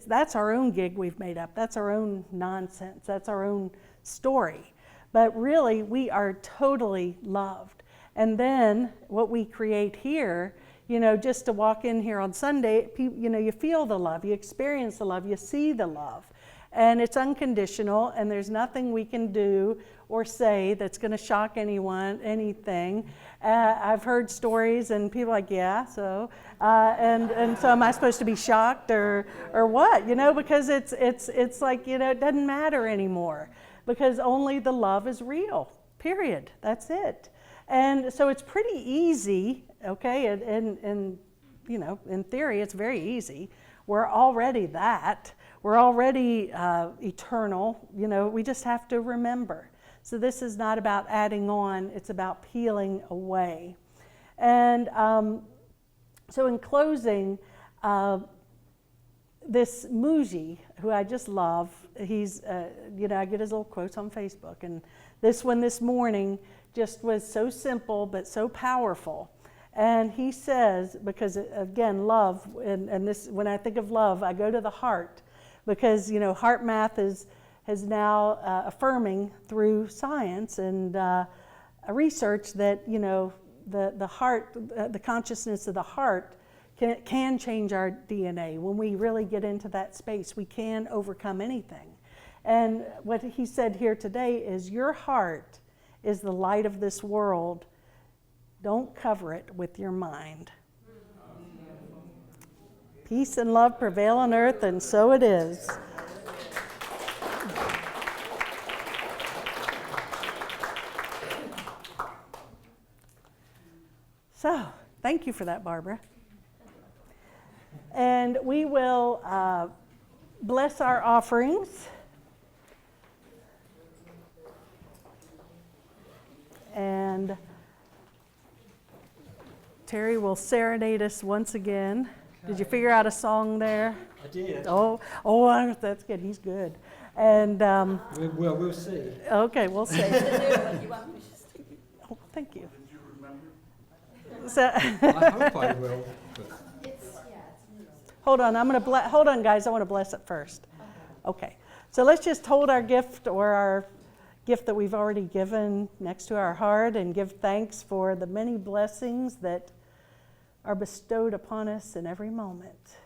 that's our own gig we've made up. That's our own nonsense. That's our own story. But really, we are totally loved. And then what we create here, just to walk in here on Sunday, you feel the love, you experience the love, you see the love. And it's unconditional, and there's nothing we can do or say that's going to shock anyone, anything. I've heard stories, and people are like, yeah, so, and so am I supposed to be shocked or what? Because it's like, it doesn't matter anymore, because only the love is real, period. That's it. And so it's pretty easy, okay, and in theory, it's very easy. We're already that. We're already eternal. We just have to remember. So this is not about adding on, it's about peeling away. And so in closing, this Muji, who I just love, he's, I get his little quotes on Facebook, and this one this morning just was so simple but so powerful. And he says, because again, love, and this, when I think of love, I go to the heart, because heart math is now affirming through science and research that the heart, the consciousness of the heart can change our DNA. When we really get into that space, we can overcome anything. And what he said here today is, your heart is the light of this world. Don't cover it with your mind. Peace and love prevail on earth, and so it is. So, thank you for that, Barbara. And we will bless our offerings. And Terry will serenade us once again. Okay. Did you figure out a song there? I did. Oh, that's good. He's good. And we'll see. Okay, we'll see. Oh, thank you. Did you remember? So, I hope I will. hold on, hold on, guys. I want to bless it first. Okay. So let's just hold our gift, or our gift that we've already given, next to our heart, and give thanks for the many blessings that are bestowed upon us in every moment.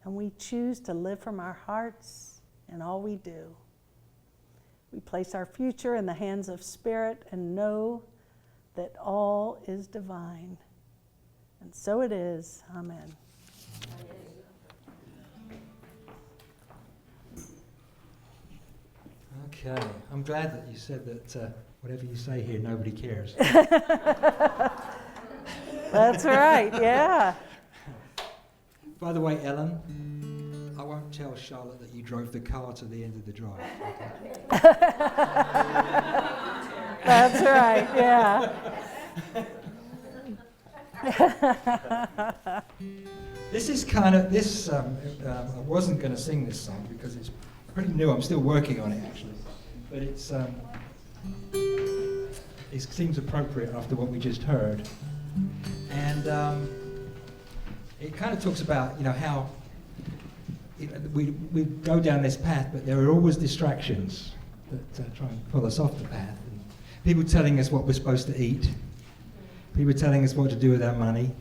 And we choose to live from our hearts in all we do. We place our future in the hands of Spirit and know that all is divine. And so it is. Amen. Okay, I'm glad that you said that whatever you say here, nobody cares. That's right, yeah. By the way, Ellen, I won't tell Charlotte that you drove the car to the end of the drive. Okay? That's right, yeah. This is kind of, I wasn't going to sing this song because it's pretty new. I'm still working on it, actually. But it seems appropriate after what we just heard. And it kind of talks about, how we go down this path, but there are always distractions that try and pull us off the path. And people telling us what we're supposed to eat. People telling us what to do with our money.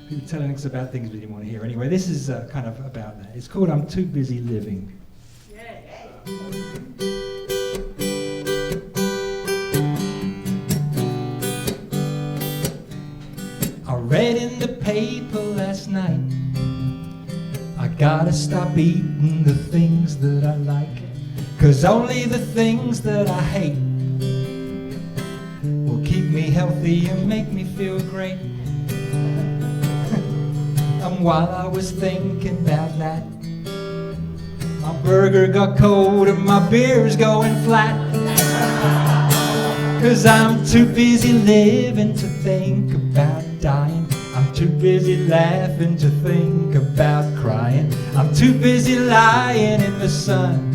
People telling us about things we didn't want to hear. Anyway, this is kind of about that. It's called I'm Too Busy Living. I read in the paper last night, I gotta stop eating the things that I like, 'cause only the things that I hate will keep me healthy and make me feel great. And while I was thinking about that, my burger got cold and my beer's going flat. 'Cause I'm too busy living to think about dying. I'm too busy laughing to think about crying. I'm too busy lying in the sun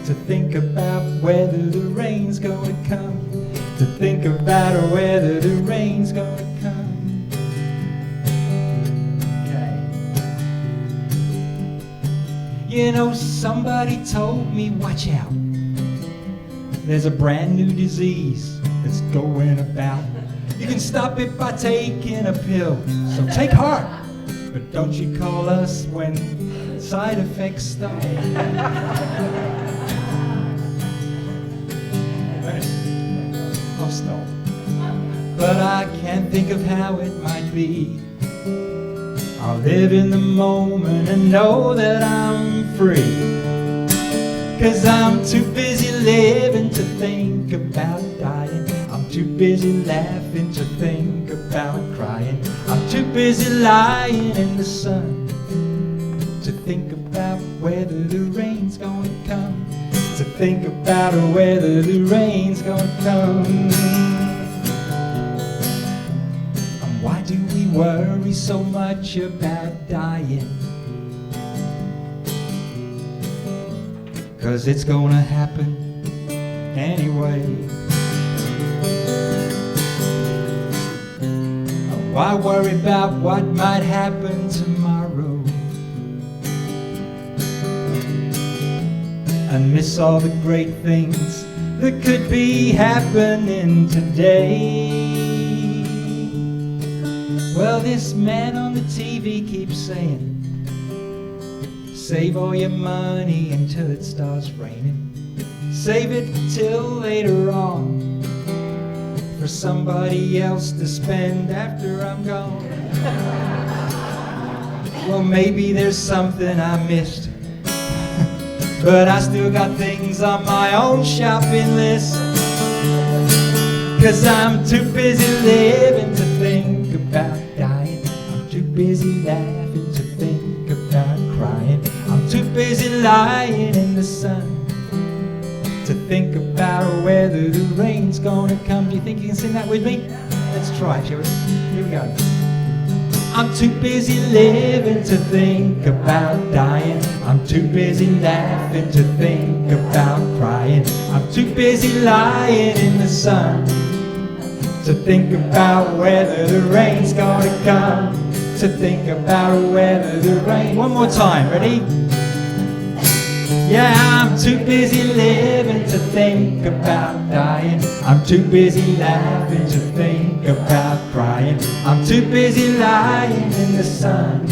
to think about whether the rain's gonna come. To think about whether the rain's gonna come. Okay. You know, somebody told me, watch out. There's a brand new disease that's going about. You can stop it by taking a pill, so take heart. But don't you call us when side effects start. I'll stop. But I can't think of how it might be. I'll live in the moment and know that I'm free. 'Cause I'm too busy living to think about dying. I'm too busy laughing to think about crying. I'm too busy lying in the sun to think about whether the rain's gonna come. To think about whether the rain's gonna come. And why do we worry so much about dying? 'Cause it's gonna happen anyway. Why worry about what might happen tomorrow and miss all the great things that could be happening today? Well, this man on the TV keeps saying, save all your money until it starts raining. Save it till later on for somebody else to spend after I'm gone. Well, maybe there's something I missed, but I still got things on my own shopping list. 'Cause I'm too busy living to think about dying. I'm too busy laughing to think about crying. I'm too busy lying in the sun to think about whether the rain's gonna come. Do you think you can sing that with me? Let's try, shall we? Here we go. I'm too busy living to think about dying. I'm too busy laughing to think about crying. I'm too busy lying in the sun to think about whether the rain's gonna come. To think about whether the rain. One more time, ready? Yeah, I'm too busy living to think about dying. I'm too busy laughing to think about crying. I'm too busy lying in the sun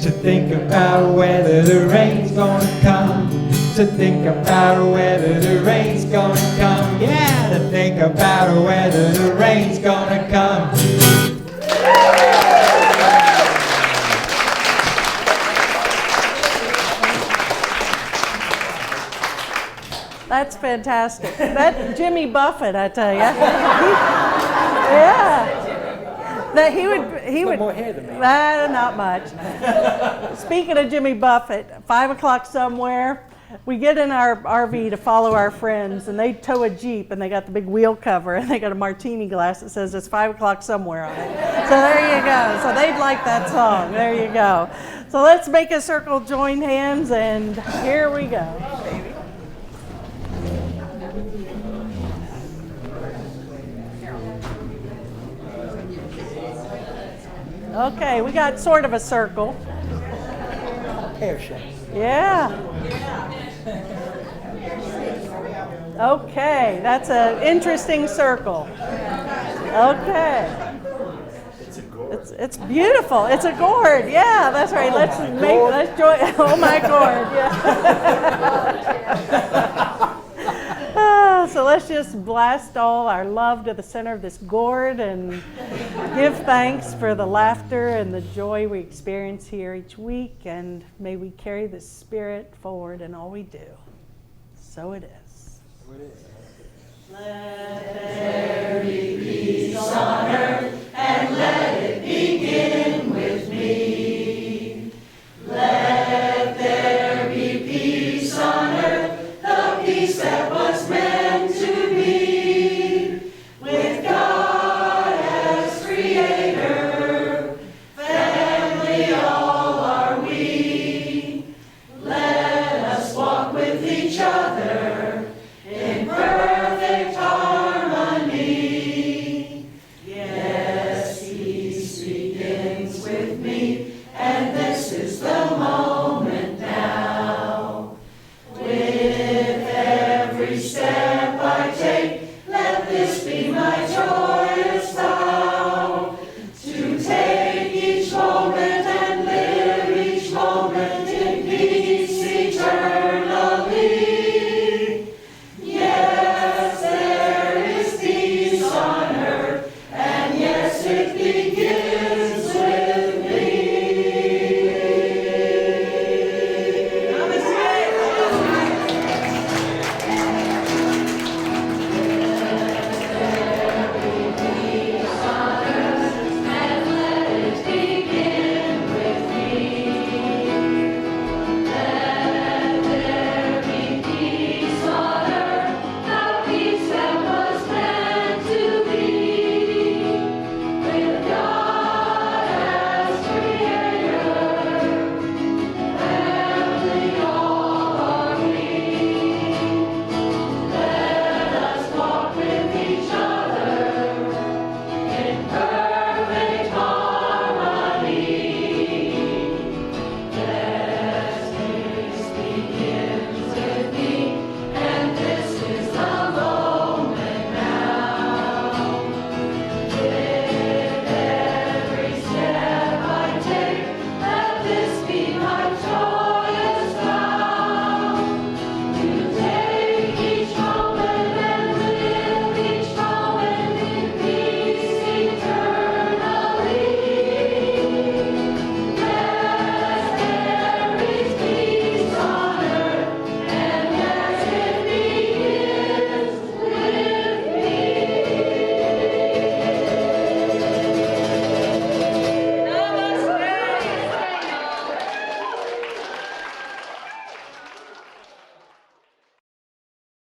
to think about whether the rain's gonna come. To think about whether the rain's gonna come. Yeah, to think about whether the rain's gonna come. That's fantastic. That Jimmy Buffett, I tell you. Yeah. That he would. more hair than me. Not much. Speaking of Jimmy Buffett, 5 o'clock somewhere, we get in our RV to follow our friends, and they tow a Jeep, and they got the big wheel cover, and they got a martini glass that says it's 5 o'clock somewhere on it. So there you go. So they'd like that song. There you go. So let's make a circle, join hands, and here we go, baby. Okay, we got sort of a circle. Hair shape. Yeah. Okay, that's an interesting circle. Okay. It's beautiful. It's a gourd. Yeah, that's right. Let's join. Oh my gourd. Yeah. So let's just blast all our love to the center of this gourd and give thanks for the laughter and the joy we experience here each week, and may we carry this spirit forward in all we do. So it is. Let there be peace on earth, and let it be